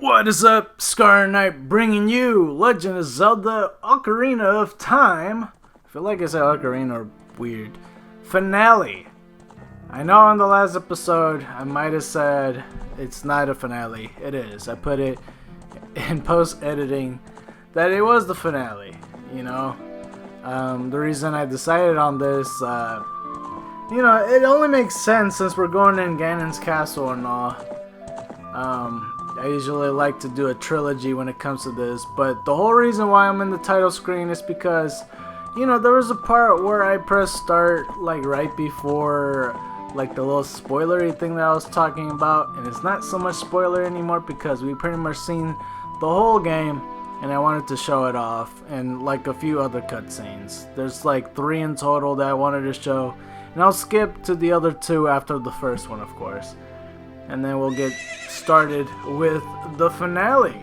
What is up, Scar Knight, bringing you Legend of Zelda Ocarina of Time. I feel like I said Ocarina or weird. Finale. I know in the last episode I might have said it's not a finale. It is. I put it in post-editing that it was the finale, you know. The reason I decided on this, it only makes sense since we're going in Ganon's castle and all. I usually like to do a trilogy when it comes to this, but the whole reason why I'm in the title screen is because, there was a part where I pressed start, like, right before, like, the little spoilery thing that I was talking about, and it's not so much spoiler anymore because we pretty much seen the whole game, and I wanted to show it off, and, like, a few other cutscenes. There's, like, 3 in total that I wanted to show, and I'll skip to the other 2 after the first one, of course. And then we'll get started with the finale.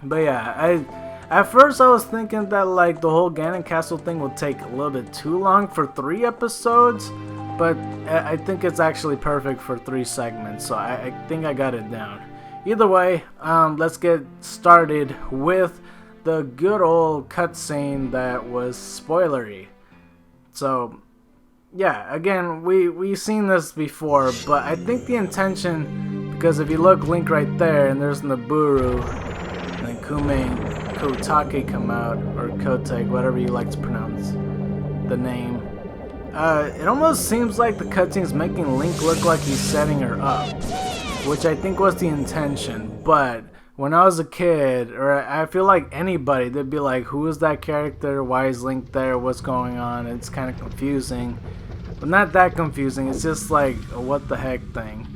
But yeah, at first I was thinking that like the whole Ganon Castle thing would take a little bit too long for 3 episodes, but I think it's actually perfect for 3 segments, so I think I got it down. Either way, let's get started with the good old cutscene that was spoilery. So yeah, again, we've seen this before, but I think the intention, because if you look, Link right there, and there's Naburu, and then Kume and Kotake come out, or Kotek, whatever you like to pronounce the name. It almost seems like the cutscene's making Link look like he's setting her up, which I think was the intention, but when I was a kid, or I feel like anybody, they'd be like, who is that character, why is Link there, what's going on? It's kind of confusing. But not that confusing, it's just like a what the heck thing.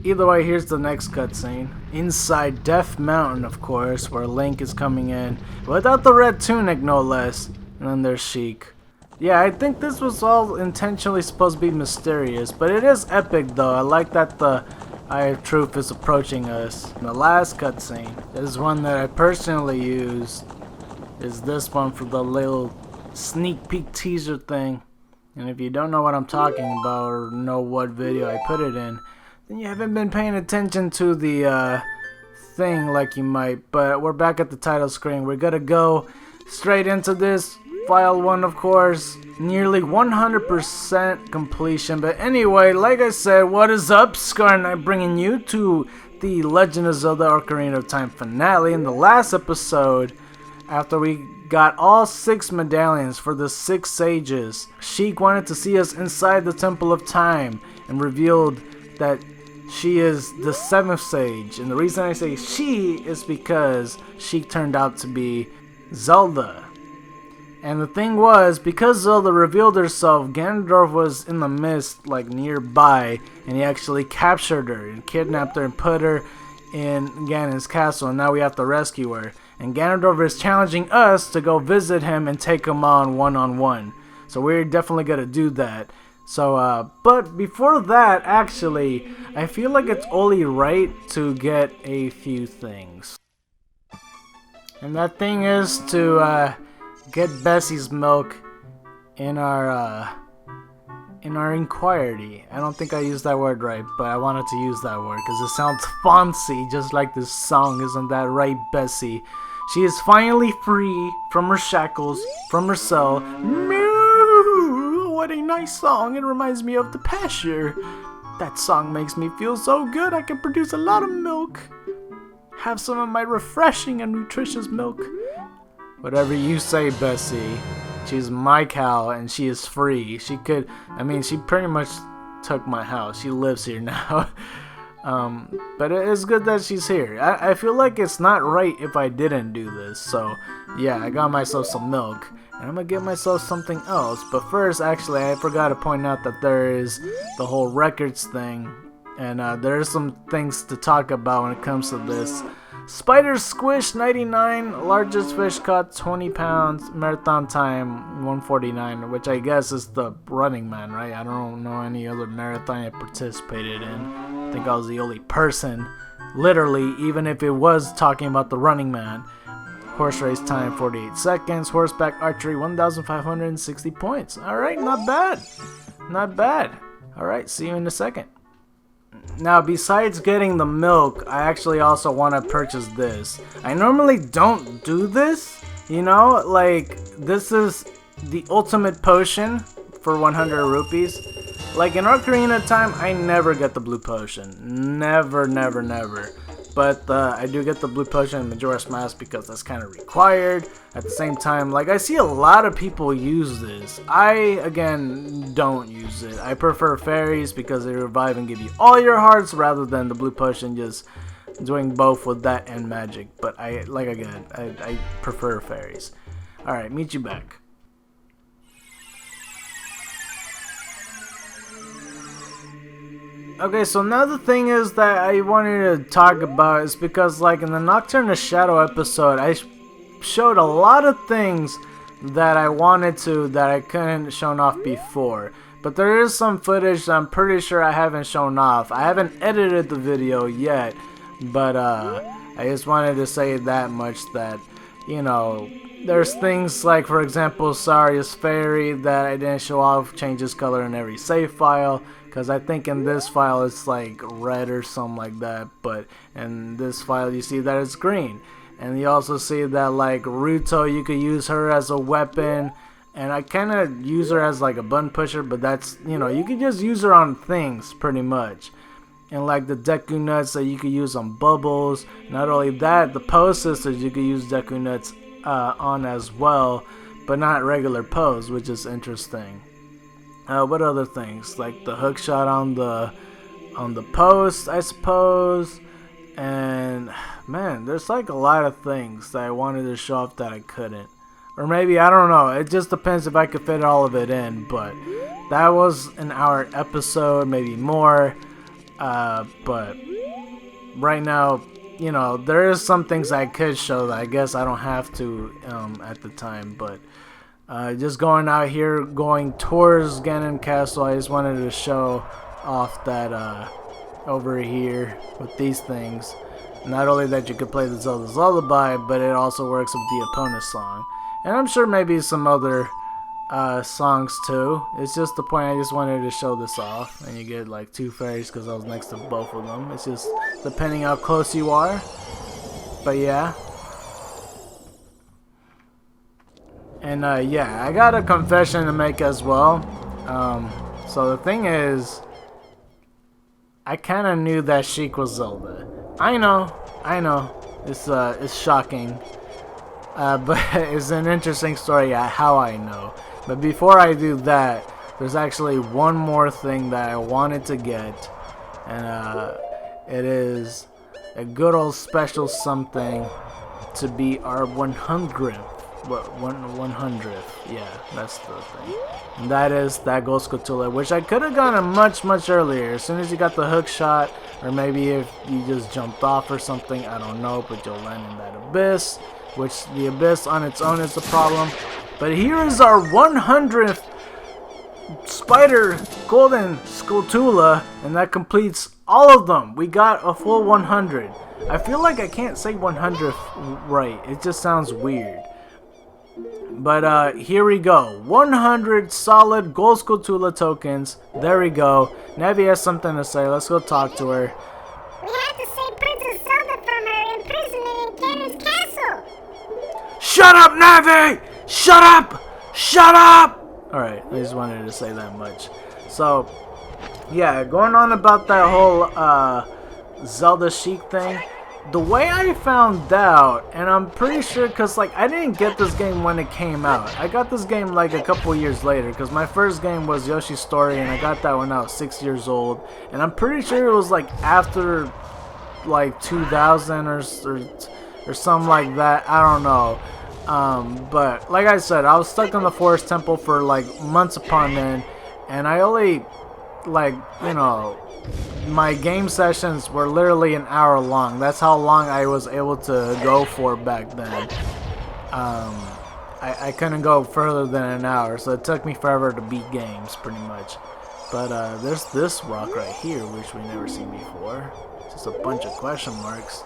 Either way, here's the next cutscene. Inside Death Mountain, of course, where Link is coming in. Without the red tunic, no less. And then there's Sheik. Yeah, I think this was all intentionally supposed to be mysterious, but it is epic though. I like that the Eye of Truth is approaching us. And the last cutscene is one that I personally used. Is this one for the little sneak peek teaser thing. And if you don't know what I'm talking about or know what video I put it in, then you haven't been paying attention to the thing like you might. But we're back at the title screen. We're gonna go straight into this. File 1, of course, nearly 100% completion. But anyway, like I said, what is up, Scar Knight, bringing you to the Legend of Zelda Ocarina of Time finale. In the last episode, after we got all 6 medallions for the 6 sages, Sheik wanted to see us inside the Temple of Time and revealed that she is the 7th sage. And the reason I say she is because Sheik turned out to be Zelda. And the thing was, because Zelda revealed herself, Ganondorf was in the mist, like nearby, and he actually captured her and kidnapped her and put her in Ganon's castle, and now we have to rescue her. And Ganondorf is challenging us to go visit him and take him on one-on-one. So we're definitely gonna do that. So, but before that, actually, I feel like it's only right to get a few things. And that thing is to, get Bessie's milk in our inquiry. I don't think I used that word right, but I wanted to use that word because it sounds fancy, just like this song. Isn't that right, Bessie? She is finally free from her shackles, from her cell. Moo! What a nice song. It reminds me of the pasture. That song makes me feel so good. I can produce a lot of milk. Have some of my refreshing and nutritious milk. Whatever you say, Bessie. She's my cow and she is free. She pretty much took my house. She lives here now. But it is good that she's here. I feel like it's not right if I didn't do this. So, yeah, I got myself some milk. And I'm gonna get myself something else. But first, actually, I forgot to point out that there is the whole records thing. And there are some things to talk about when it comes to this. Spider Squish 99, largest fish caught 20 pounds, marathon time 149, which I guess is the Running Man, right? I don't know any other marathon I participated in. I think I was the only person, literally, even if it was talking about the Running Man. Horse race time 48 seconds, horseback archery 1,560 points. Alright, not bad. Not bad. Alright, see you in a second. Now, besides getting the milk, I actually also want to purchase this. I normally don't do this, you know, like, this is the ultimate potion for 100 rupees. Like, in Ocarina of Time, I never get the blue potion. Never, never, never. But I do get the blue potion in Majora's Mask because that's kind of required. At the same time, like, I see a lot of people use this. I, again, don't use it. I prefer fairies because they revive and give you all your hearts rather than the blue potion just doing both with that and magic. But I prefer fairies. Alright, meet you back. Okay, so now the thing is that I wanted to talk about is because, like, in the Nocturne of Shadow episode, I showed a lot of things that I wanted to that I couldn't shown off before. But there is some footage that I'm pretty sure I haven't shown off. I haven't edited the video yet, but I just wanted to say that much that, you know, there's things like, for example, Saria's Fairy that I didn't show off, changes color in every save file. Because I think in this file it's like red or something like that, but in this file you see that it's green. And you also see that, like, Ruto, you could use her as a weapon, and I kind of use her as like a button pusher, but that's, you know, you could just use her on things pretty much. And like the Deku Nuts that you could use on Bubbles. Not only that, the Pose Sisters you could use Deku Nuts on as well, but not regular Pose, which is interesting. What other things? Like the hook shot on the post, I suppose. And man, there's like a lot of things that I wanted to show off that I couldn't. Or maybe, I don't know. It just depends if I could fit all of it in. But that was an hour episode, maybe more. But right now, you know, there is some things I could show that I guess I don't have to at the time. But just going out here, going towards Ganon Castle, I just wanted to show off that over here with these things. Not only that you could play the Zelda's Lullaby, but it also works with the opponent's song. And I'm sure maybe some other songs too. It's just the point, I just wanted to show this off. And you get like 2 fairies because I was next to both of them. It's just depending how close you are. But yeah. And yeah, I got a confession to make as well. So the thing is, I kind of knew that Sheik was Zelda. I know, it's shocking. But it's an interesting story how I know. But before I do that, there's actually one more thing that I wanted to get. And it is a good old special something to be our 100th. What, 100th? Yeah, that's the thing. And that is that Ghost Cthulhu, which I could have gotten much earlier. As soon as you got the hook shot, or maybe if you just jumped off or something, I don't know, but you'll land in that abyss, which the abyss on its own is a problem. But here is our 100th Spider Golden Skulltula, and that completes all of them. We got a full 100. I feel like I can't say 100th right. It just sounds weird. But here we go. 100 solid Gold Skulltula tokens. There we go. Navi has something to say. Let's go talk to her. We have to save Princess Zelda from her imprisonment in Ganon's castle. Shut up, Navi! Shut up! Shut up! Alright, I just wanted to say that much. So, yeah, going on about that whole Zelda Sheik thing. The way I found out, and I'm pretty sure, because like I didn't get this game when it came out. I got this game like a couple years later, because my first game was Yoshi's Story, and I got that when I was 6 years old. And I'm pretty sure it was like after like 2000 or something like that. I don't know. But like I said, I was stuck in the Forest Temple for like months upon end, and I only, like, you know, my game sessions were literally an hour long. That's how long I was able to go for back then. I couldn't go further than an hour, so it took me forever to beat games, pretty much. But there's this rock right here, which we never seen before. Just a bunch of question marks.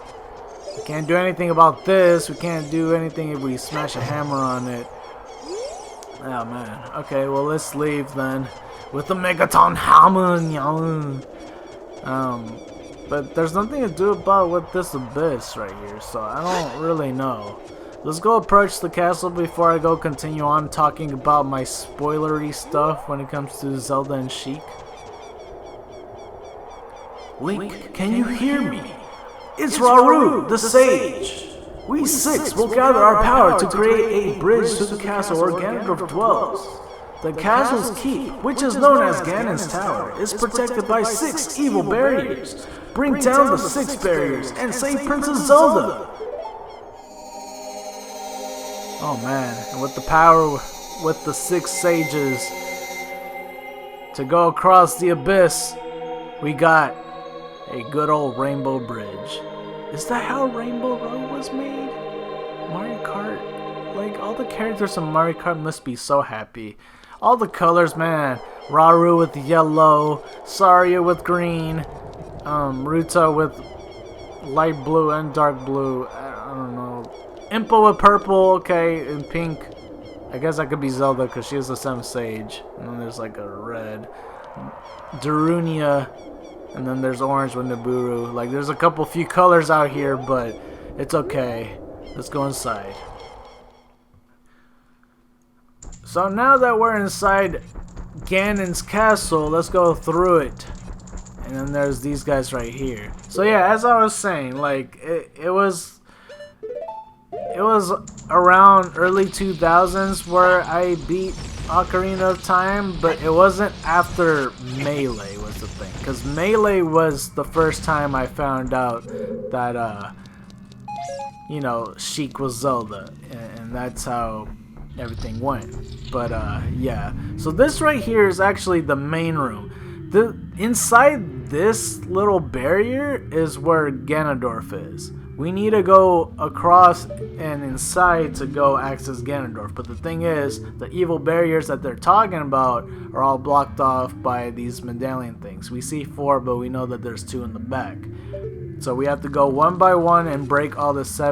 We can't do anything about this. We can't do anything if we smash a hammer on it. Oh man. Okay, well let's leave then with the Megaton Hammer. But there's nothing to do about with this abyss right here, so I don't really know. Let's go approach the castle before I go continue on talking about my spoilery stuff when it comes to Zelda and Sheik. Link, can you hear me? It's Rauru, the sage! We six will gather our power to create a bridge to the castle where Ganondorf dwells. The castle's keep, which is known as Ganon's Tower, is protected by 6 evil barriers. Bring down the 6 barriers and save Princess Zelda! Oh man, and with the power with the 6 sages to go across the abyss, we got a good old rainbow bridge. Is that how Rainbow Road was made? Mario Kart? Like, all the characters in Mario Kart must be so happy. All the colors, man. Rauru with yellow, Saria with green, Ruta with light blue and dark blue. I don't know. Impa with purple, okay, and pink. I guess that could be Zelda because she is the 7th sage. And then there's like a red. Darunia. And then there's orange with Nibiru. Like, there's a few colors out here, but it's okay. Let's go inside. So now that we're inside Ganon's castle, let's go through it. And then there's these guys right here. So yeah, as I was saying, like, it was around early 2000s where I beat Ocarina of Time, but it wasn't after Melee was the thing. Because Melee was the first time I found out that, you know, Sheik was Zelda. And that's how everything went. But, yeah. So this right here is actually the main room. Inside this little barrier is where Ganondorf is. We need to go across and inside to go access Ganondorf. But the thing is, the evil barriers that they're talking about are all blocked off by these medallion things. We see 4, but we know that there's 2 in the back. So we have to go one by one and break all the 6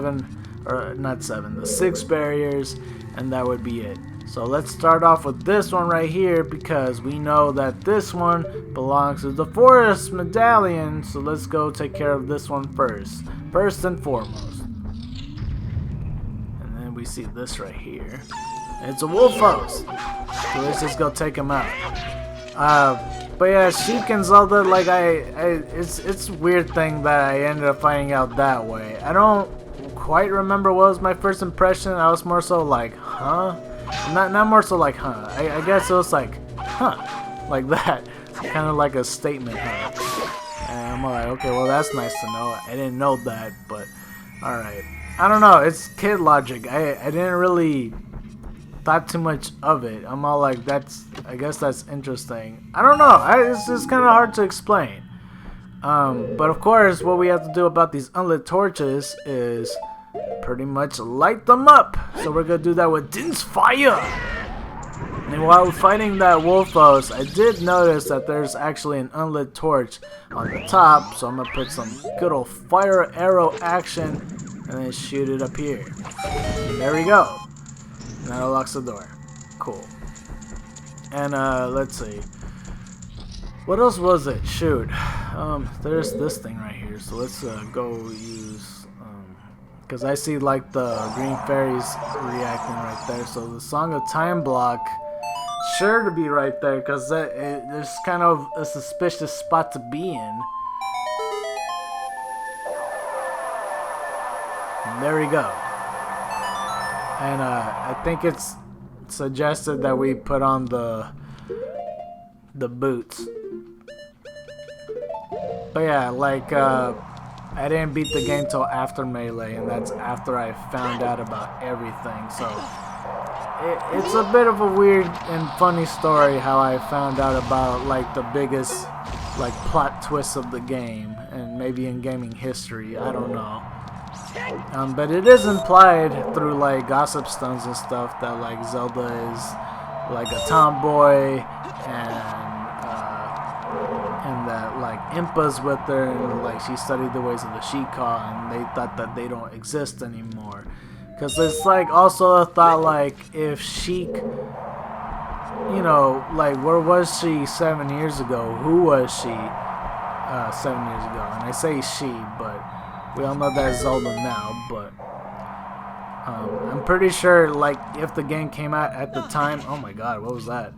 barriers, and that would be it. So let's start off with this one right here because we know that this one belongs to the forest medallion. So let's go take care of this one first and foremost. And then we see this right here. It's a Wolfos. So let's just go take him out. But yeah, Sheik and Zelda, like it's a weird thing that I ended up finding out that way. I don't quite remember what was my first impression. I was more so like, huh? Not more so like, huh. I guess it was like, huh, like that. Kind of like a statement, huh. And I'm like, okay, well that's nice to know. I didn't know that, but alright. I don't know, it's kid logic. I didn't really thought too much of it. I'm all like, I guess that's interesting. I don't know, it's just kind of hard to explain. But of course, what we have to do about these unlit torches is pretty much light them up. So we're gonna do that with Din's fire. And while fighting that Wolfos, I did notice that there's actually an unlit torch on the top. So I'm gonna put some good old fire arrow action and then shoot it up here. And there we go. And that unlocks the door. Cool. And let's see. What else was it? Shoot. There's this thing right here. So let's go use. Because I see like the green fairies reacting right there. So the Song of Time block, sure to be right there. Because there's kind of a suspicious spot to be in. And there we go. And I think it's suggested that we put on the boots. But yeah, like I didn't beat the game till after Melee, and that's after I found out about everything. So it's a bit of a weird and funny story how I found out about like the biggest like plot twists of the game, and maybe in gaming history. I don't know. But it is implied through like gossip stones and stuff that like Zelda is like a tomboy and that like Impa's with her and like she studied the ways of the Sheikah and they thought that they don't exist anymore. Because it's like also a thought like if Sheik, you know, like where was she 7 years ago? Who was she? 7 years ago. And I say she, but we all know that's Zelda now. But I'm pretty sure, like, if the game came out at the time, oh my god, what was that?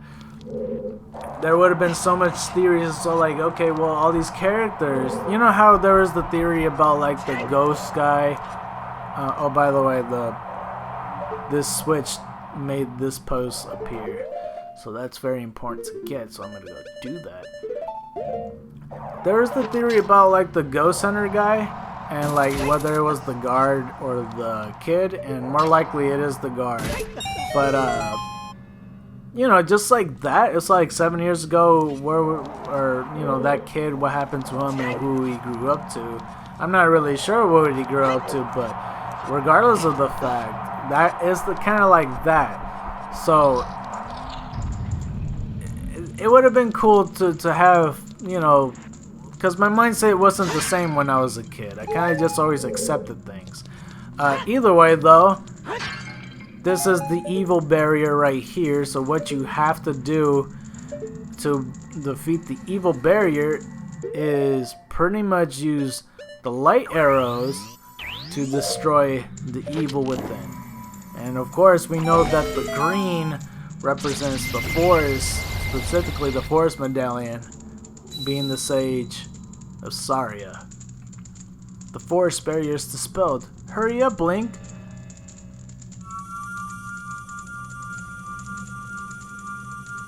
There would have been so much theories. So like, okay, well, all these characters, you know how there was the theory about like the ghost guy. Oh, by the way, this switch made this post appear, so that's very important to get. So I'm gonna go do that. There was the theory about like the ghost hunter guy, and like whether it was the guard or the kid, and more likely it is the guard. But you know, just like that, it's like 7 years ago, you know, that kid, what happened to him and who he grew up to. I'm not really sure what he grew up to, but regardless of the fact, that is the kind of like that. So it would have been cool to have, you know, because my mindset wasn't the same when I was a kid. I kind of just always accepted things. Either way, though, this is the evil barrier right here. So what you have to do to defeat the evil barrier is pretty much use the light arrows to destroy the evil within. And of course, we know that the green represents the forest, specifically the forest medallion, being the sage of Saria. The forest barrier is dispelled. Hurry up, Link!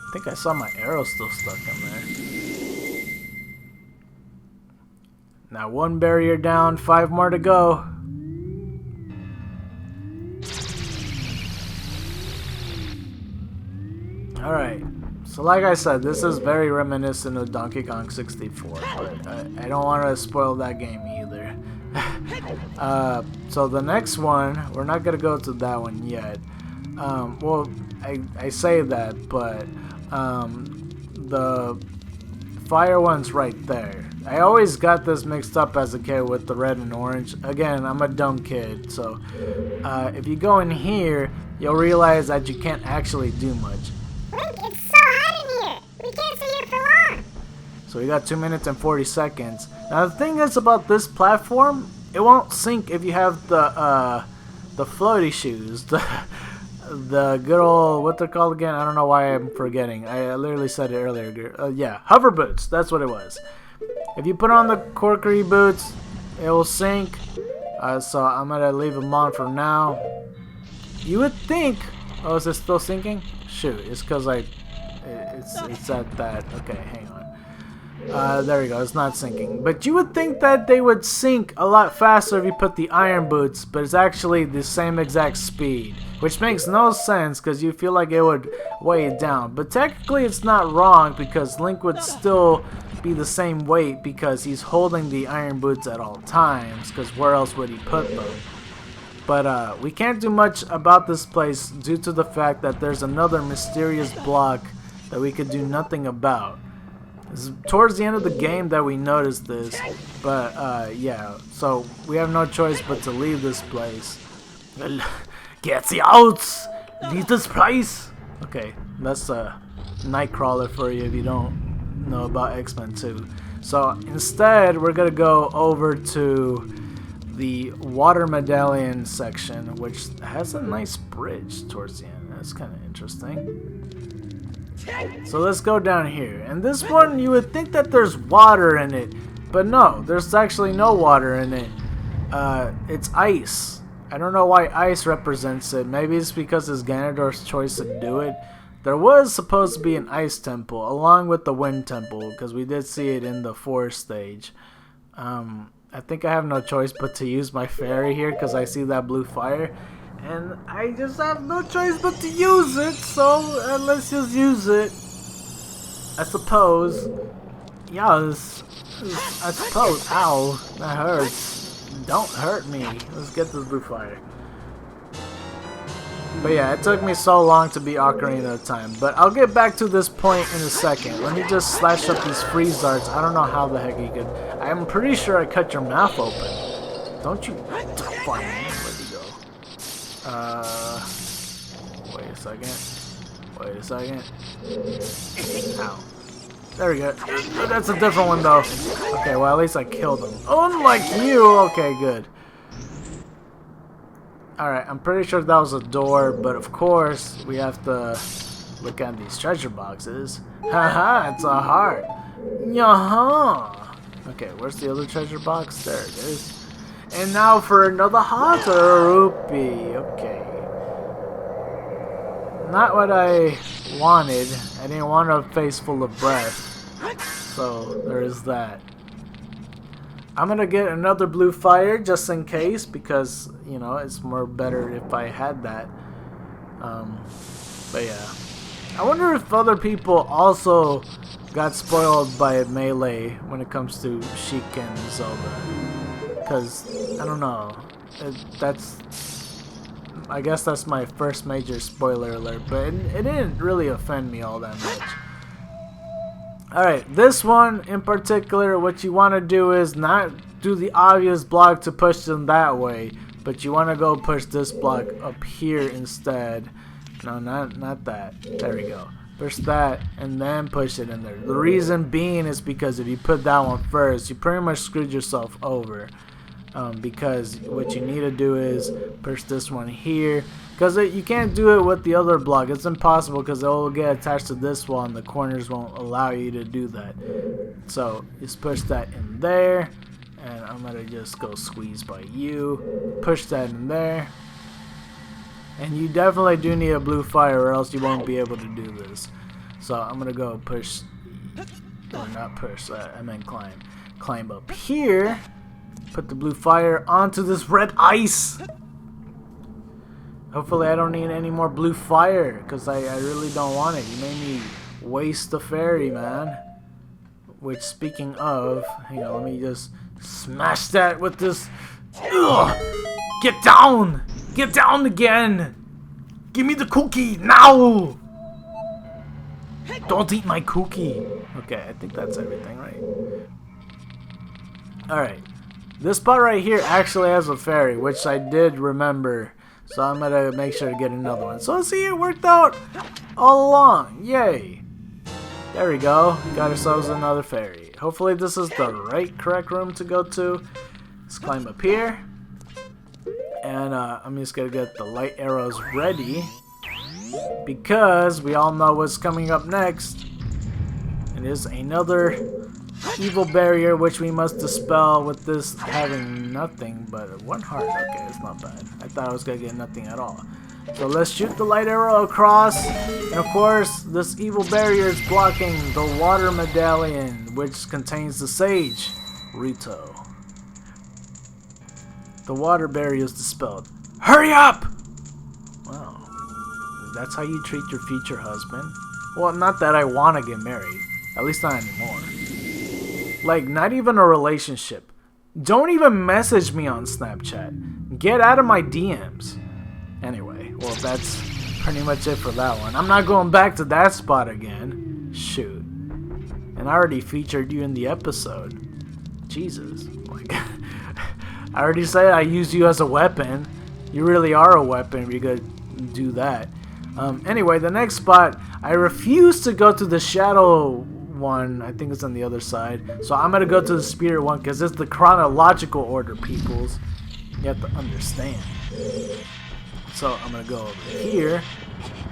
I think I saw my arrow still stuck in there. Now 1 barrier down, 5 more to go. Alright, so like I said, this is very reminiscent of Donkey Kong 64, but I don't want to spoil that game either. So the next one, we're not going to go to that one yet. Well, I say that, but the fire one's right there. I always got this mixed up as a kid with the red and orange. Again, I'm a dumb kid, so if you go in here, you'll realize that you can't actually do much. Link, it's so hot in here. We can't stay here for long. So we got 2 minutes and 40 seconds. Now the thing is about this platform, it won't sink if you have the floaty shoes. The good old, what they're called again? I don't know why I'm forgetting. I literally said it earlier. Yeah, hover boots. That's what it was. If you put on the corkery boots, it will sink. So I'm gonna leave them on for now. You would think. Oh, is it still sinking? Shoot, it's because it's at that. Okay, hang on. There we go. It's not sinking. But you would think that they would sink a lot faster if you put the iron boots, but it's actually the same exact speed, which makes no sense because you feel like it would weigh it down. But technically, it's not wrong because Link would still be the same weight because he's holding the iron boots at all times. Because where else would he put them? But we can't do much about this place due to the fact that there's another mysterious block that we could do nothing about. It's towards the end of the game that we noticed this, but yeah, so we have no choice but to leave this place. Get out! Leave this place! Okay, that's a Nightcrawler for you if you don't know about X-Men 2. So instead, we're gonna go over to the water medallion section, which has a nice bridge towards the end. That's kind of interesting. So let's go down here. And this one, you would think that there's water in it, but no, there's actually no water in it. It's ice. I don't know why ice represents it. Maybe it's because it's Ganondorf's choice to do it. There was supposed to be an ice temple along with the wind temple, because we did see it in the forest stage. I think I have no choice but to use my fairy here because I see that blue fire. And I just have no choice but to use it, so let's just use it. I suppose. Yes. I suppose. Ow. That hurts. Don't hurt me. Let's get this blue fire. But yeah, it took me so long to beat Ocarina of Time. But I'll get back to this point in a second. Let me just slash up these freeze darts. I don't know how the heck you could. I'm pretty sure I cut your mouth open. Don't you find me. Wait a second. Ow. There we go. That's a different one though. Okay, well at least I killed him. Unlike you! Okay, good. Alright, I'm pretty sure that was a door, but of course we have to look at these treasure boxes. Haha, it's a heart. Yaha! Okay, where's the other treasure box? There it is. And now for another heart rupee. Okay. Not what I wanted. I didn't want a face full of breath. So, there is that. I'm gonna get another blue fire just in case because, you know, it's more better if I had that. But yeah. I wonder if other people also got spoiled by Melee when it comes to Sheik and Zelda. Because, I don't know. I guess that's my first major spoiler alert, but it didn't really offend me all that much. Alright, this one in particular, what you want to do is not do the obvious block to push them that way, but you want to go push this block up here instead. No, not that. There we go. Push that and then push it in there. The reason being is because if you put that one first, you pretty much screwed yourself over. Because what you need to do is push this one here, because you can't do it with the other block. It's impossible because it will get attached to this wall and the corners won't allow you to do that. So just push that in there, and I'm gonna just go squeeze by you, push that in there, and you definitely do need a blue fire or else you won't be able to do this. So I'm gonna go push, or not push, I meant climb up here. Put the blue fire onto this red ice. Hopefully I don't need any more blue fire, because I really don't want it. You made me waste the fairy, man. Which, speaking of, hang on, let me just smash that with this. Ugh! Get down! Get down again! Give me the cookie, now! Don't eat my cookie. Okay, I think that's everything, right? Alright. This spot right here actually has a fairy, which I did remember. So I'm gonna make sure to get another one. So see, it worked out all along. Yay. There we go. Got ourselves another fairy. Hopefully this is the correct room to go to. Let's climb up here. And I'm just gonna get the light arrows ready, because we all know what's coming up next. It is another evil barrier which we must dispel with this having nothing but one heart. Okay, it's not bad. I thought I was gonna get nothing at all. So let's shoot the light arrow across. And of course, this evil barrier is blocking the water medallion, which contains the sage, Rito. The water barrier is dispelled. Hurry up! Wow. That's how you treat your future husband? Well, not that I want to get married. At least not anymore. Like, not even a relationship. Don't even message me on Snapchat. Get out of my DMs. Anyway, well, that's pretty much it for that one. I'm not going back to that spot again. Shoot. And I already featured you in the episode. Jesus. Like, I already said I use you as a weapon. You really are a weapon if you could do that. Anyway, the next spot, I refuse to go to the shadow one. I think it's on the other side. So I'm gonna go to the spirit one because it's the chronological order, peoples. You have to understand. So I'm gonna go over here,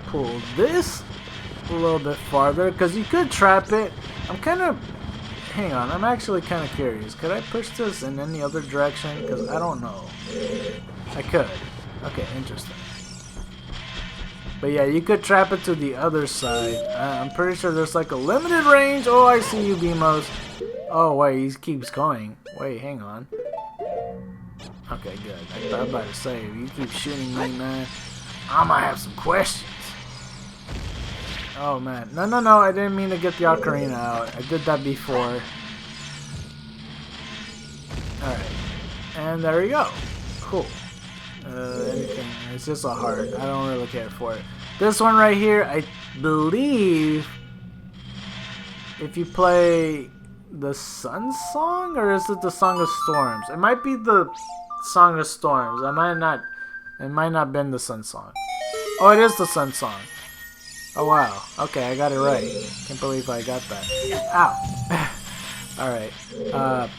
pull this a little bit farther because you could trap it. Hang on, I'm actually kind of curious. Could I push this in any other direction? Because I don't know. I could. Okay, interesting. But yeah, you could trap it to the other side. I'm pretty sure there's like a limited range. Oh, I see you, Beamos. Oh, wait, he keeps going. Wait, hang on. Okay, good. I thought about to say, if you keep shooting me, man, I might have some questions. Oh, man. No, I didn't mean to get the ocarina out. I did that before. Alright. And there we go. Cool. Anything. It's just a heart. I don't really care for it. This one right here, I believe if you play the Sun Song, or is it the Song of Storms? It might be the Song of Storms. It might not been the Sun Song. Oh, it is the Sun Song. Oh wow. Okay, I got it right. Can't believe I got that. Ow. Alright. I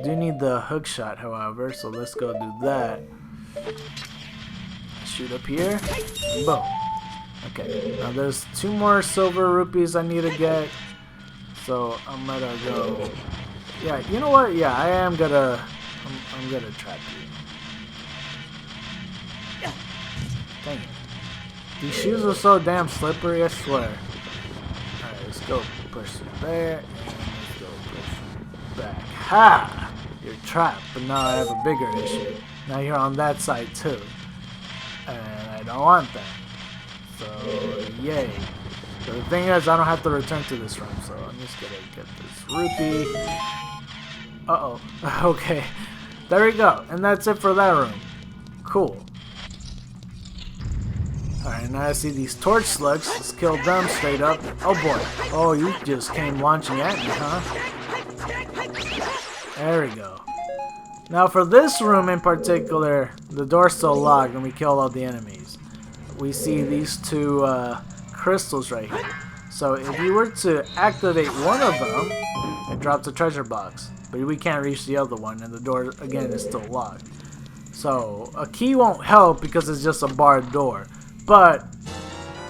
do need the hook shot, however, so let's go do that. Shoot up here. Boom. Okay. Now there's 2 more silver rupees I need to get. So I'm gonna go. Yeah, you know what? Yeah, I am gonna. I'm gonna trap you. Dang it. These shoes are so damn slippery, I swear. Alright, let's go push it there. And let's go push it back. Ha! You're trapped, but now I have a bigger issue. Now you're on that side too. And I don't want that. So, yay. So the thing is, I don't have to return to this room, so I'm just gonna get this rupee. Uh-oh. Okay. There we go. And that's it for that room. Cool. Alright, now I see these torch slugs. Let's kill them straight up. Oh boy. Oh, you just came launching at me, huh? There we go. Now for this room in particular, the door's still locked and we killed all the enemies. We see these 2 crystals right here. So if you were to activate one of them, it drops a treasure box. But we can't reach the other one and the door again is still locked. So a key won't help because it's just a barred door. But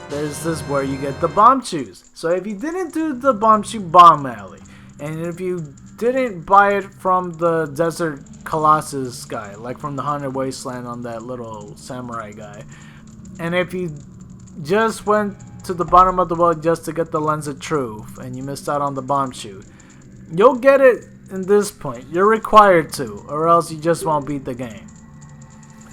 there's this where you get the bomb shoes. So if you didn't do the bomb shoe bomb alley, and if you didn't buy it from the Desert Colossus guy, like from the Haunted Wasteland on that little samurai guy, and if you just went to the bottom of the well just to get the Lens of Truth and you missed out on the bomb shoe, you'll get it in this point. You're required to, or else you just won't beat the game.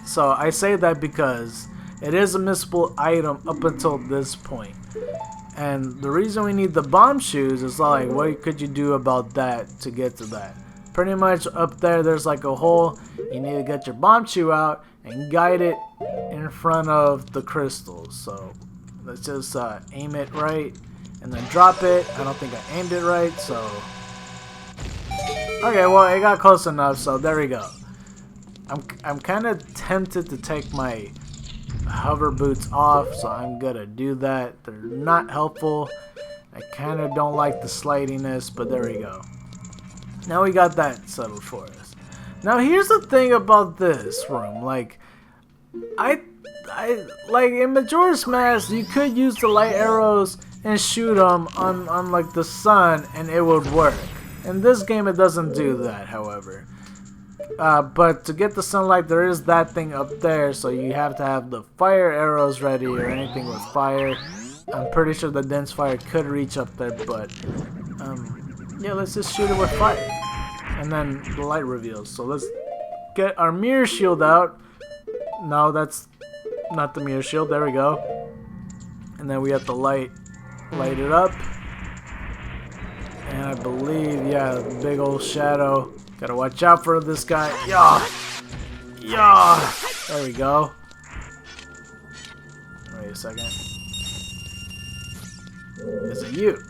So I say that because it is a missable item up until this point. And the reason we need the bomb shoes is like, what could you do about that to get to that? Pretty much up there, there's like a hole. You need to get your bomb shoe out and guide it in front of the crystals. So let's just aim it right and then drop it. I don't think I aimed it right, so. Okay, well, it got close enough, so there we go. I'm kind of tempted to take my hover boots off, so I'm gonna do that. They're not helpful. I kind of don't like the slidiness, but there we go. Now we got that settled for us. Now here's the thing about this room, like I like in Majora's Mask you could use the light arrows and shoot them on like the sun and it would work. In this game it doesn't do that, however. But to get the sunlight, there is that thing up there, so you have to have the fire arrows ready or anything with fire. I'm pretty sure the dense fire could reach up there, but yeah, let's just shoot it with fire. And then the light reveals. So let's get our mirror shield out. No, that's not the mirror shield. There we go. And then we have to light it up. And I believe, yeah, the big old shadow. Gotta watch out for this guy. Yeah! Yeah! There we go. Wait a second. Is it you?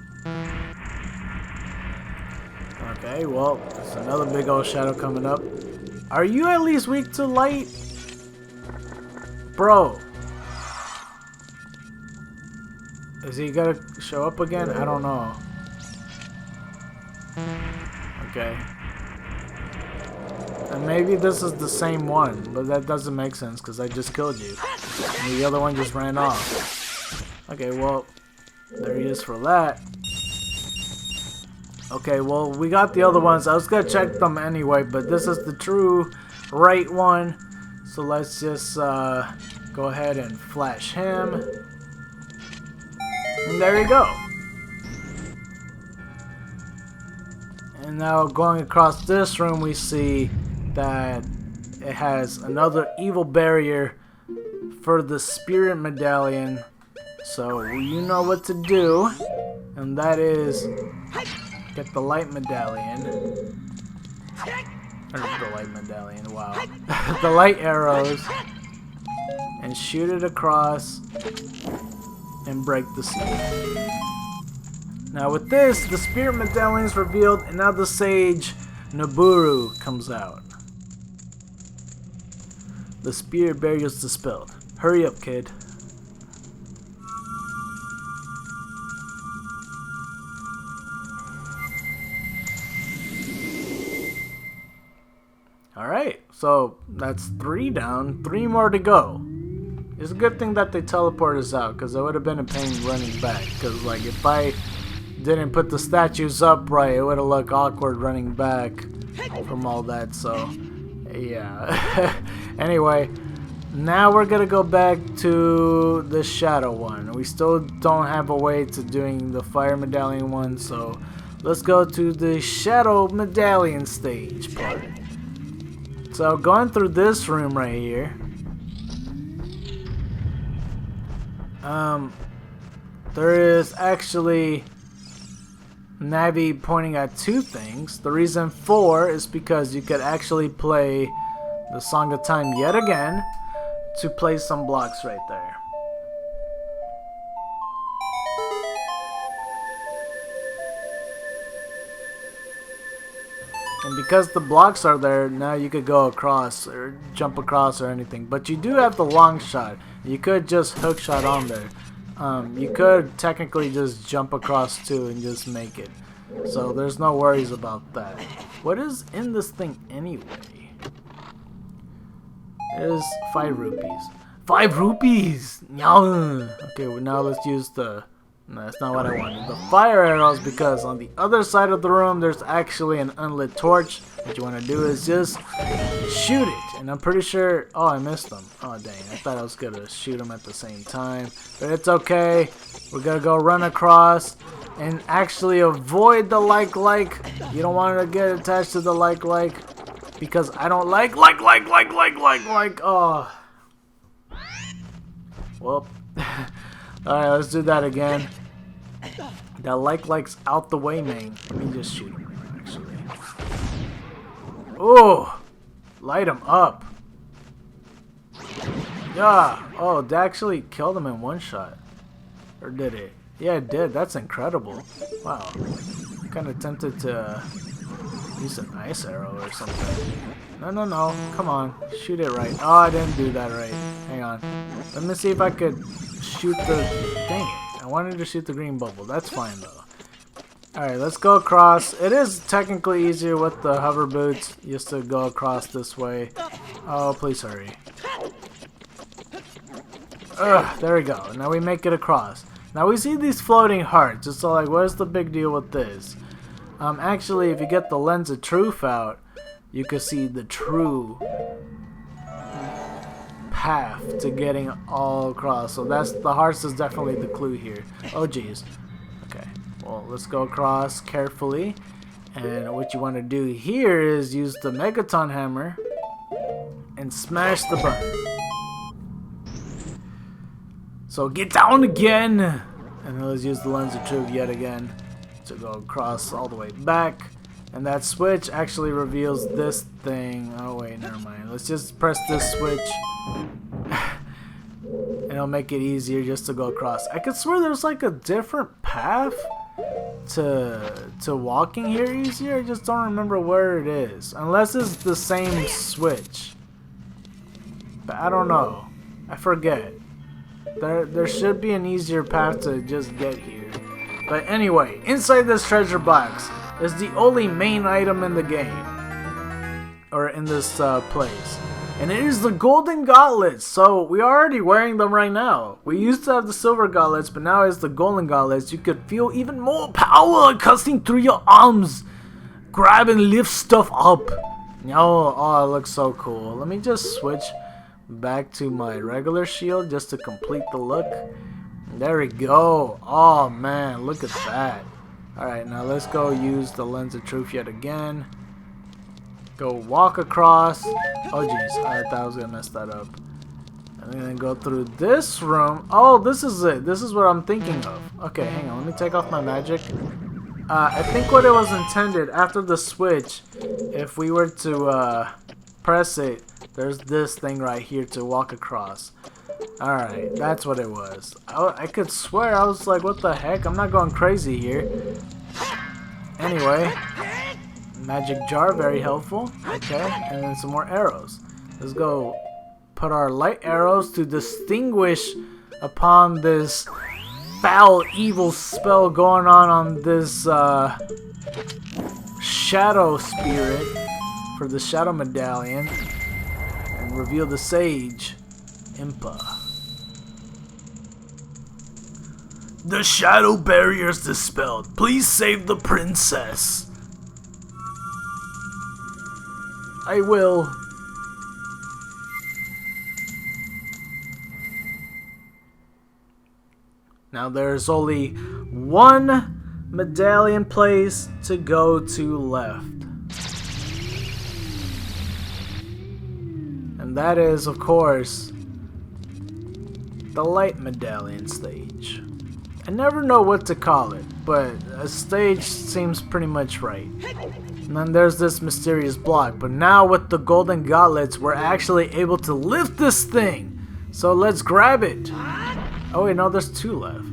Okay, well, there's another big old shadow coming up. Are you at least weak to light? Bro. Is he gonna show up again? I don't know. Okay. And maybe this is the same one, but that doesn't make sense because I just killed you. And the other one just ran off. Okay, well, there he is for that. Okay, well, we got the other ones. I was gonna check them anyway, but this is the true right one. So let's just go ahead and flash him. And there you go. And now going across this room, we see that it has another evil barrier for the spirit medallion. So you know what to do, and that is get the light medallion. Or the light medallion, wow. The light arrows, and shoot it across and break the seal. Now with this, the spirit medallion is revealed, and now the sage Naburu comes out. The spirit barrier is dispelled. Hurry up, kid. So that's 3 down, 3 more to go. It's a good thing that they teleport us out, because it would have been a pain running back. Because like if I didn't put the statues up right, it would have looked awkward running back from all that. So yeah. Anyway, now we're gonna go back to the shadow one. We still don't have a way to doing the fire medallion one, so let's go to the shadow medallion stage part. So going through this room right here, there is actually Navi pointing at 2 things. The reason for is because you could actually play the Song of Time yet again to place some blocks right there. And because the blocks are there, now you could go across or jump across or anything. But you do have the long shot. You could just hook shot on there. You could technically just jump across too and just make it. So there's no worries about that. What is in this thing anyway? It is 5 rupees. 5 rupees! Okay, well now let's use the... No, that's not what I wanted. The fire arrows, because on the other side of the room there's actually an unlit torch. What you want to do is just shoot it. And I'm pretty sure... Oh, I missed them. Oh, dang. I thought I was going to shoot them at the same time. But it's okay. We're going to go run across and actually avoid the like. You don't want to get attached to the like. Because I don't like. Oh. Well. Alright, let's do that again. That like's out the way, man. Let me just shoot him, actually. Oh! Light him up. Yeah. Oh, they actually killed him in 1 shot. Or did it? Yeah, it did. That's incredible. Wow. I'm kind of tempted to use an ice arrow or something. No. Come on. Shoot it right. Oh, I didn't do that right. Hang on. Let me see if I could shoot the... Dang it. I wanted to shoot the green bubble. That's fine, though. Alright, let's go across. It is technically easier with the hover boots just to go across this way. Oh, please hurry. Ugh, there we go. Now we make it across. Now we see these floating hearts. It's all like, what's the big deal with this? Actually, if you get the lens of truth out, you can see the true path to getting all across. So that's the hearts is definitely the clue here. Oh geez. Okay. Well, let's go across carefully. And what you want to do here is use the Megaton hammer and smash the button. So get down again. And then let's use the lens of truth yet again to go across all the way back. And that switch actually reveals this thing. Oh wait, never mind. Let's just press this switch. And it'll make it easier just to go across. I could swear there's like a different path to walking here easier. I just don't remember where it is. Unless it's the same switch. But I don't know. I forget. There should be an easier path to just get here. But anyway, inside this treasure box is the only main item in the game. Or in this place. And it is the golden gauntlets. So we are already wearing them right now. We used to have the silver gauntlets, but now it's the golden gauntlets. You could feel even more power coursing through your arms. Grab and lift stuff up. Oh, it looks so cool. Let me just switch back to my regular shield just to complete the look. There we go. Oh man, look at that. Alright, now let's go use the lens of truth yet again. Go walk across. Oh jeez, I thought I was gonna mess that up. And then go through this room. Oh, this is it. This is what I'm thinking of. Okay, hang on. Let me take off my magic. I think what it was intended after the switch, if we were to press it, there's this thing right here to walk across. Alright, that's what it was. I could swear, I was like, what the heck? I'm not going crazy here. Anyway, magic jar, very helpful. Okay, and then some more arrows. Let's go put our light arrows to distinguish upon this foul, evil spell going on this shadow spirit for the shadow medallion. reveal the sage. Impa. The shadow barrier is dispelled. Please save the princess. I will. Now there's only one medallion place to go to left. And that is, of course, the light medallion stage. I never know what to call it, but a stage seems pretty much right. And then there's this mysterious block, but now with the golden gauntlets, we're actually able to lift this thing. So let's grab it. Oh wait, no, there's two left.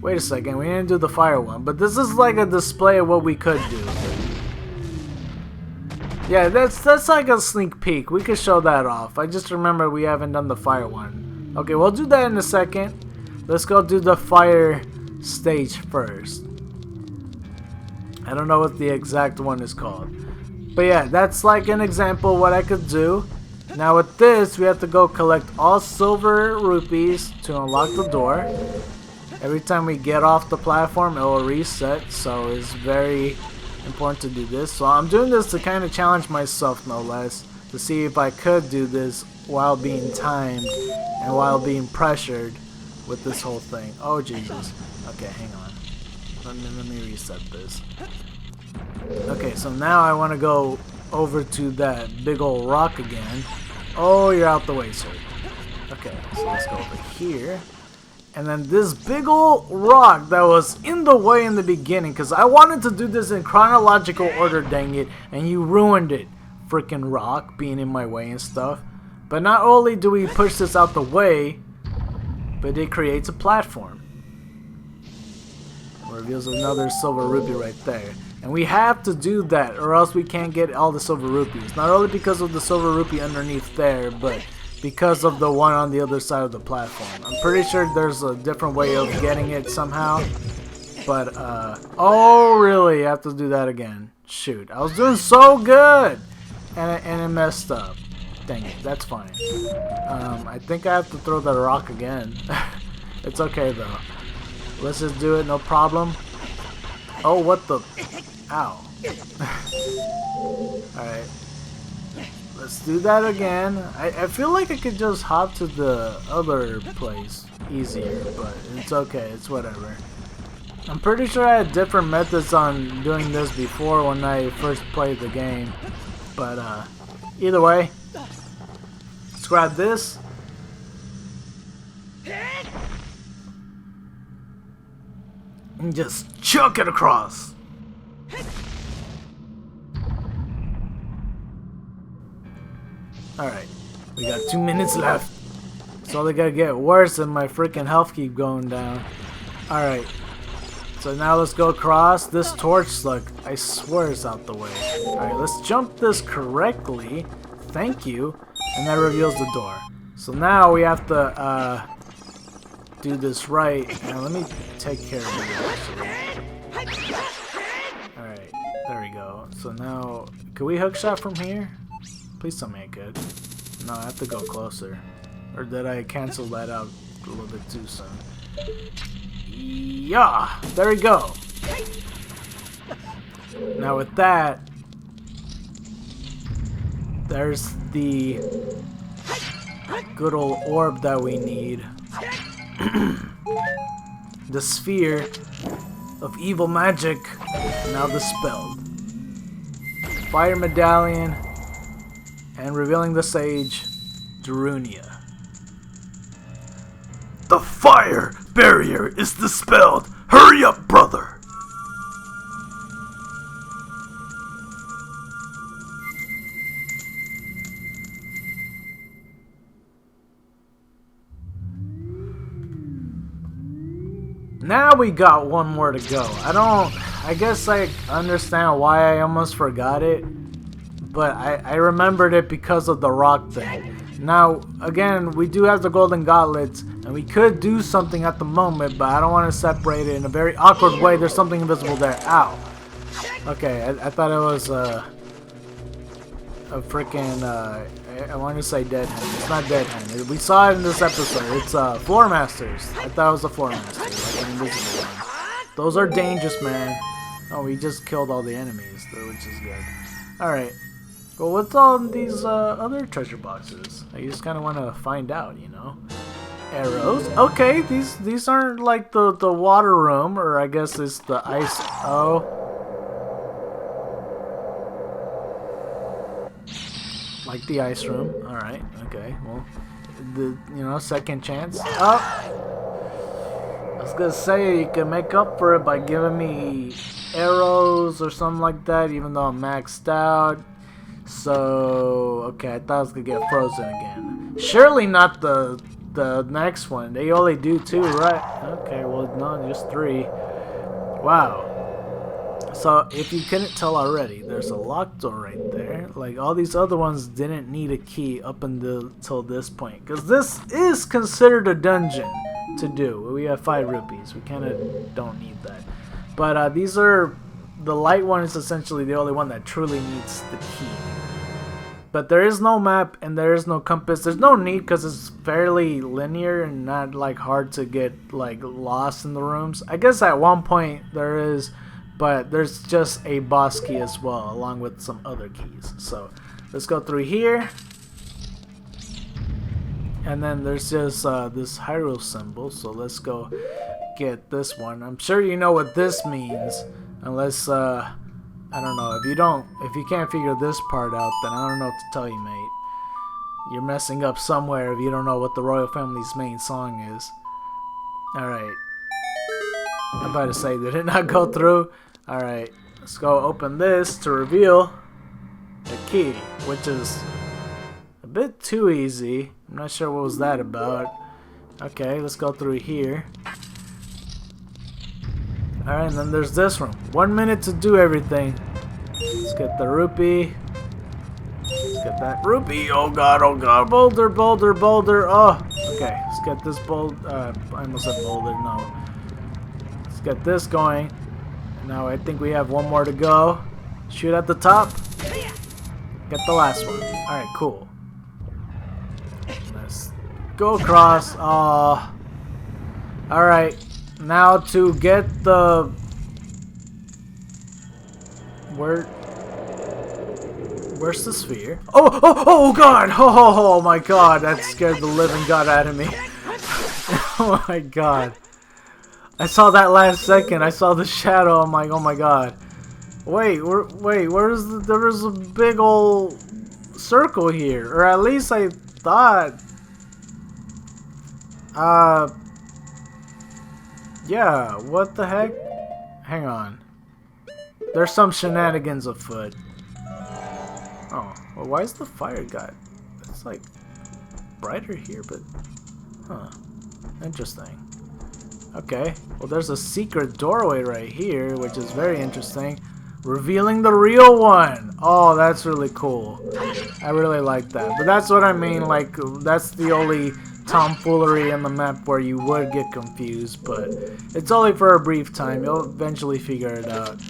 Wait a second, we didn't do the fire one, but this is like a display of what we could do. Yeah, that's like a sneak peek. We could show that off. I just remember we haven't done the fire one. Okay, we'll do that in a second. Let's go do the fire stage first. I don't know what the exact one is called. But yeah, that's like an example of what I could do. Now with this, we have to go collect all silver rupees to unlock the door. Every time we get off the platform, it will reset, so it's very important to do this. So I'm doing this to kind of challenge myself, no less, to see if I could do this while being timed and while being pressured with this whole thing. Oh Jesus. Okay, hang on. Let me reset this. Okay, so now I want to go over to that big old rock again. Oh, you're out the way, sir. Okay, so let's go over here. And then this big old rock that was in the way in the beginning, because I wanted to do this in chronological order, dang it, and you ruined it. Freaking rock being in my way and stuff. But not only do we push this out the way, but it creates a platform. Reveals another silver rupee right there. And we have to do that or else we can't get all the silver rupees. Not only because of the silver rupee underneath there, but because of the one on the other side of the platform. I'm pretty sure there's a different way of getting it somehow. But, oh really? I have to do that again. Shoot, I was doing so good! And it messed up. Dang it, that's fine. I think I have to throw that rock again. It's okay though. Let's just do it, no problem. Oh, what the? Ow. Alright. Let's do that again. I feel like I could just hop to the other place easier, but it's okay, it's whatever. I'm pretty sure I had different methods on doing this before when I first played the game. But either way, let's grab this. And just chuck it across. Alright, we got 2 minutes left. It's only gonna get worse and my freaking health keep going down. Alright, so now let's go across. This torch slug, I swear, is out the way. Alright, let's jump this correctly. Thank you. And that reveals the door. So now we have to do this right. Now let me take care of it actually. Alright, there we go. So now, can we hookshot from here? Please tell me I could. No, I have to go closer. Or did I cancel that out a little bit too soon? Yeah, there we go. Now with that, there's the good old orb that we need. The sphere of evil magic now dispelled. Fire medallion and revealing the sage, Darunia. The fire barrier is dispelled. Hurry up, brother. Now we got one more to go. I guess I understand why I almost forgot it, but I remembered it because of the rock thing. Now, again, we do have the golden gauntlets, and we could do something at the moment, but I don't want to separate it in a very awkward way. There's something invisible there. Ow. Okay, I thought it was a freaking I want to say Dead Hand. It's not Dead Hand. We saw it in this episode. It's Floor Masters. I thought it was the Floor Masters, like an invisible one. Those are dangerous, man. Oh, we just killed all the enemies, though, which is good. Alright. Well, what's all these other treasure boxes? I just kind of want to find out, you know. Arrows. Okay, these aren't like the water room, or I guess it's the ice. Oh. Like the ice room. Alright, okay. Well, second chance. Oh! I was gonna say you can make up for it by giving me arrows or something like that, even though I'm maxed out. So, okay, I thought I was gonna get frozen again. Surely not the next one. They only do 2, right? Okay, well, no, just 3. Wow. So, if you couldn't tell already, there's a locked door right there. Like, all these other ones didn't need a key up until this point. Because this is considered a dungeon to do. We have 5 rupees. We kind of don't need that. But these are... The light one is essentially the only one that truly needs the key. But there is no map and there is no compass. There's no need because it's fairly linear and not like hard to get like lost in the rooms. I guess at one point there is, but there's just a boss key as well along with some other keys. So let's go through here. And then there's just this Hyrule symbol. So let's go get this one. I'm sure you know what this means. Unless, I don't know, if you can't figure this part out, then I don't know what to tell you, mate. You're messing up somewhere if you don't know what the royal family's main song is. Alright. I'm about to say, did it not go through? Alright, let's go open this to reveal the key, which is a bit too easy. I'm not sure what was that about. Okay, let's go through here. Alright, and then there's this room. 1 minute to do everything. Let's get the rupee. Let's get that rupee. Oh god, boulder, boulder, boulder. Oh, okay. Let's get this boulder. I almost said boulder, no. Let's get this going. Now I think we have one more to go. Shoot at the top. Get the last one. Alright, cool. Let's go across. Oh. Alright. Now to get the... Where's the sphere? Oh god! Oh my god! That scared the living god out of me. Oh my god. I saw that last second. I saw the shadow. I'm like, oh my god. Wait, where's the... There was a big old circle here. Or at least I thought... Yeah, what the heck? Hang on. There's some shenanigans afoot. Oh, well, why is the fire got... It's like brighter here, but... Huh. Interesting. Okay, well there's a secret doorway right here, which is very interesting. Revealing the real one! Oh, that's really cool. I really like that. But that's what I mean, like, that's the only... tomfoolery in the map where you would get confused, but it's only for a brief time. You'll eventually figure it out.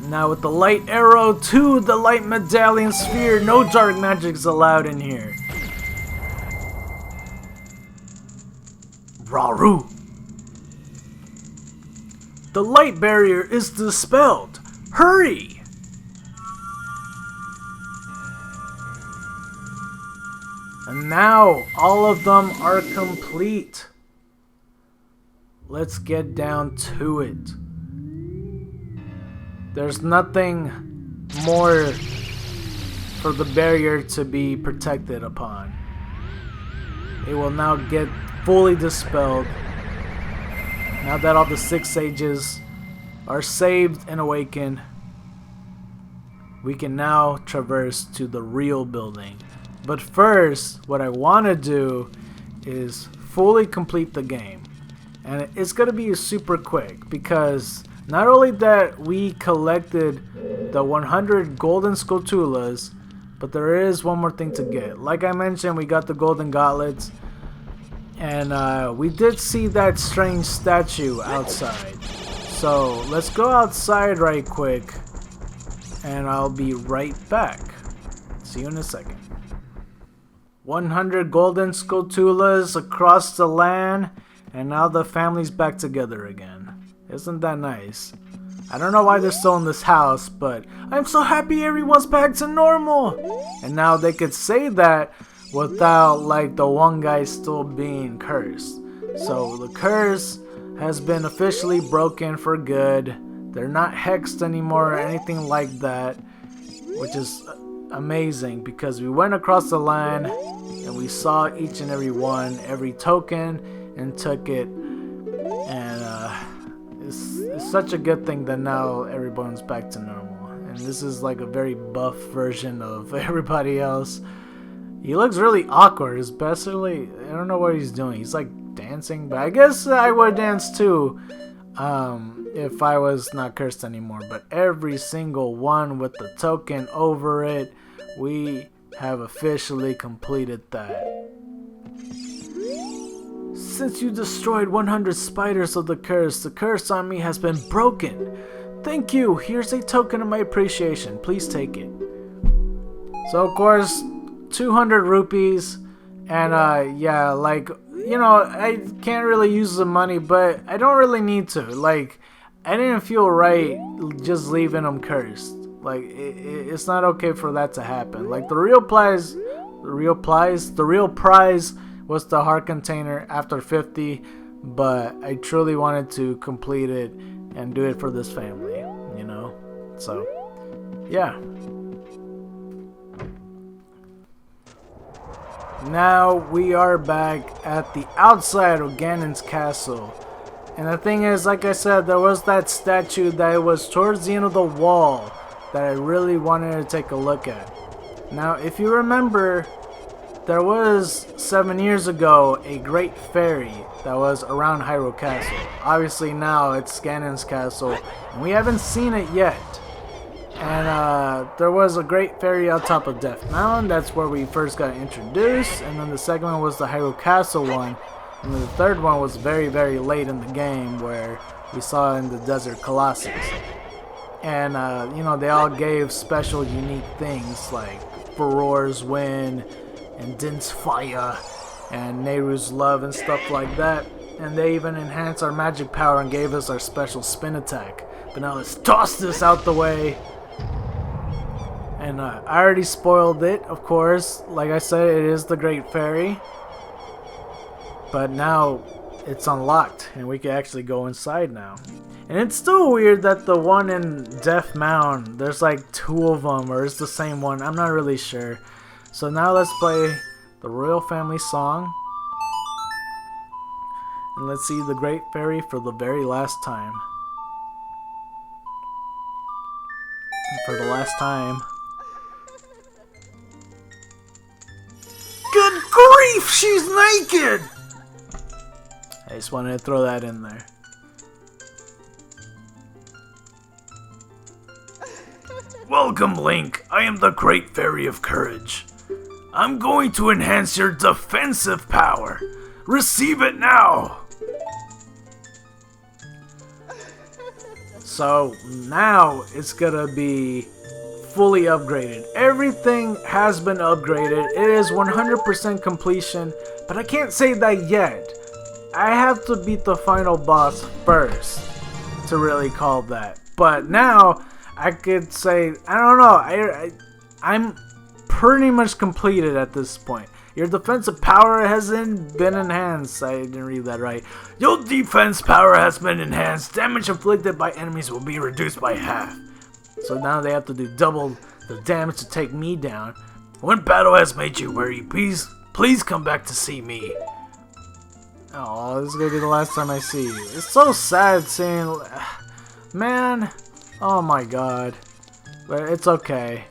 Now with the light arrow to the light medallion sphere, no dark magic's allowed in here. Raru! The light barrier is dispelled. Hurry! And now, all of them are complete. Let's get down to it. There's nothing more for the barrier to be protected upon. It will now get fully dispelled. Now that all the 6 sages are saved and awakened, we can now traverse to the real building. But first, what I want to do is fully complete the game. And it's going to be super quick because not only that we collected the 100 golden Skulltulas, but there is one more thing to get. Like I mentioned, we got the golden gauntlets. And we did see that strange statue outside. So let's go outside right quick. And I'll be right back. See you in a second. 100 golden Skulltulas across the land, and now the family's back together again. Isn't that nice? I don't know why they're still in this house, but I'm so happy everyone's back to normal. And now they could say that without like the one guy still being cursed. So the curse has been officially broken for good. They're not hexed anymore or anything like that, which is amazing because we went across the land and we saw each and every one, every token, and took it. And it's such a good thing that now everyone's back to normal. And this is like a very buff version of everybody else. He looks really awkward, especially, I don't know what he's doing. He's like dancing, but I guess I would dance too if I was not cursed anymore. But every single one with the token over it, we have officially completed that. Since you destroyed 100 spiders of the curse on me has been broken. Thank you. Here's a token of my appreciation. Please take it. So of course, 200 rupees, and yeah, like, you know, I can't really use the money, but I don't really need to. Like, I didn't feel right just leaving them cursed. Like, it's not okay for that to happen. Like, the real prize was the heart container after 50, but I truly wanted to complete it and do it for this family, you know? So, yeah. Now we are back at the outside of Ganon's castle. And the thing is, like I said, there was that statue that was towards the end of the wall that I really wanted to take a look at. Now, if you remember, there was 7 years ago a great fairy that was around Hyrule Castle. Obviously now it's Ganon's castle, and we haven't seen it yet. And there was a great fairy on top of Death Mountain. That's where we first got introduced. And then the second one was the Hyrule Castle one. And then the third one was very, very late in the game, where we saw in the Desert Colossus. And you know, they all gave special unique things like Farore's Wind and Din's Fire and Nehru's Love and stuff like that. And they even enhanced our magic power and gave us our special spin attack. But now let's toss this out the way. And I already spoiled it, of course. Like I said, it is the Great Fairy. But now it's unlocked and we can actually go inside now. And it's still weird that the one in Death Mountain, there's like 2 of them, or it's the same one. I'm not really sure. So now let's play the Royal Family song. And let's see the Great Fairy for the very last time. And for the last time. Good grief, she's naked! I just wanted to throw that in there. Welcome, Link. I am the Great Fairy of Courage. I'm going to enhance your defensive power. Receive it now! So now it's gonna be fully upgraded. Everything has been upgraded. It is 100% completion, but I can't say that yet. I have to beat the final boss first to really call that. But now I could say, I don't know, I'm pretty much completed at this point. Your defensive power hasn't been enhanced. I didn't read that right. Your defense power has been enhanced. Damage inflicted by enemies will be reduced by half. So now they have to do double the damage to take me down. When battle has made you weary, please come back to see me. Oh, this is gonna be the last time I see you. It's so sad seeing... Man, oh my god. But it's okay.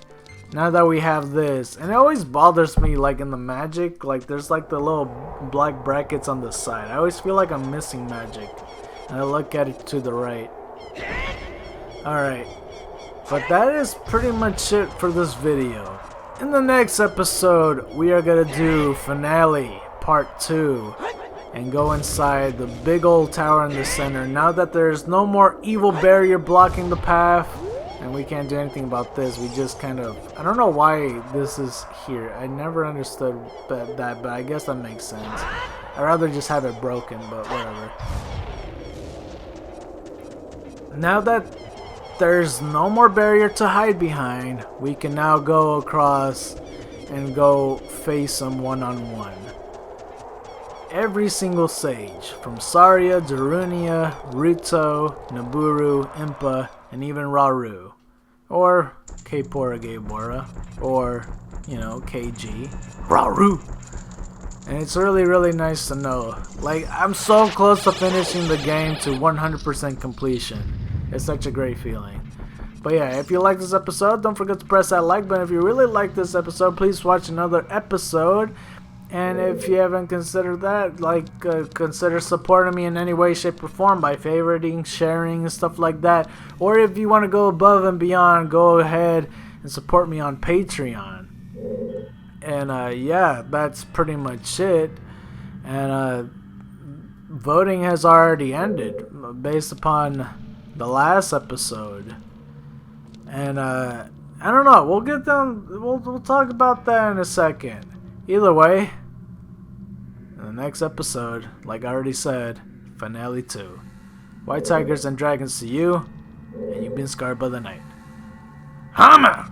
Now that we have this, and it always bothers me, like in the magic, like there's like the little black brackets on the side. I always feel like I'm missing magic, and I look at it to the right. Alright, but that is pretty much it for this video. In the next episode, we are gonna do Finale Part 2, and go inside the big old tower in the center. Now that there's no more evil barrier blocking the path, and we can't do anything about this. We just kind of, I don't know why this is here. I never understood that, but I guess that makes sense. I'd rather just have it broken, but whatever. Now that there's no more barrier to hide behind, we can now go across and go face them one-on-one. Every single sage, from Saria, Darunia, Ruto, Naburu, Impa, and even Rauru. Or Kpora Gaebora, or, you know, KG. Rauru! And it's really, really nice to know. Like, I'm so close to finishing the game to 100% completion. It's such a great feeling. But yeah, if you like this episode, don't forget to press that like button. If you really like this episode, please watch another episode. And if you haven't considered that, like, consider supporting me in any way, shape, or form by favoriting, sharing, and stuff like that. Or if you want to go above and beyond, go ahead and support me on Patreon. And yeah, that's pretty much it. And voting has already ended based upon the last episode. And I don't know, we'll get down, we'll talk about that in a second. Either way, in the next episode, like I already said, Finale 2. White Tigers and Dragons to you, and you've been scarred by the night. I'm out!